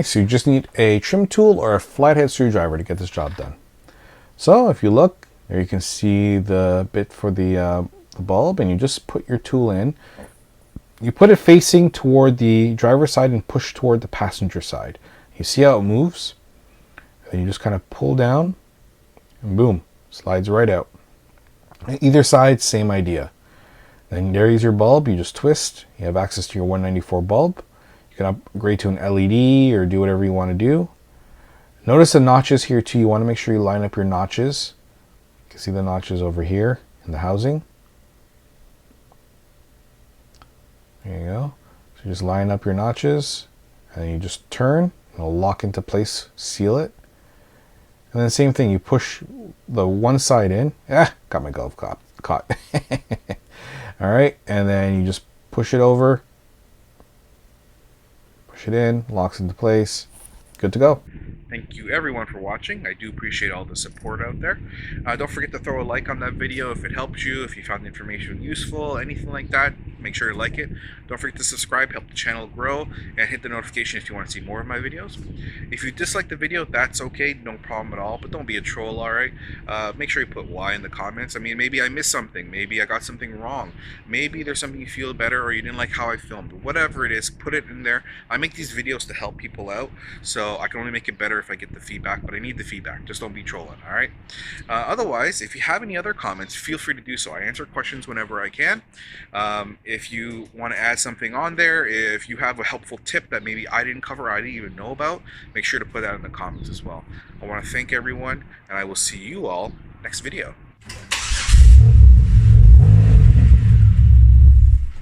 Okay, so you just need a trim tool or a flathead screwdriver to get this job done. So if you look, there you can see the bit for the bulb, and you just put your tool in. You put it facing toward the driver's side and push toward the passenger side. You see how it moves? And you just kind of pull down, and boom, slides right out. Either side, same idea. Then there is your bulb. You just twist. You have access to your 194 bulb. You can upgrade to an LED or do whatever you want to do. Notice the notches here too. You want to make sure you line up your notches. You can see the notches over here in the housing. There you go. So you just line up your notches and you just turn. It'll lock into place, seal it. And then same thing, you push the one side in. Got my glove caught. All right, and then you just push it over. Push it in, locks into place. Good to go. Thank you everyone for watching. I do appreciate all the support out there. Don't forget to throw a like on that video if it helped you, if you found the information useful, anything like that. Make sure to like it. Don't forget to subscribe, help the channel grow, and hit the notification if you want to see more of my videos. If you dislike the video, that's okay, no problem at all, but don't be a troll, alright? Make sure you put why in the comments. I mean, maybe I missed something, maybe I got something wrong, maybe there's something you feel better or you didn't like how I filmed. Whatever it is, put it in there. I make these videos to help people out, so I can only make it better if I get the feedback, but I need the feedback. Just don't be trolling, alright? Otherwise, if you have any other comments, feel free to do so. I answer questions whenever I can. If you want to add something on there, if you have a helpful tip that maybe I didn't cover, I didn't even know about, make sure to put that in the comments as well. I want to thank everyone, and I will see you all next video.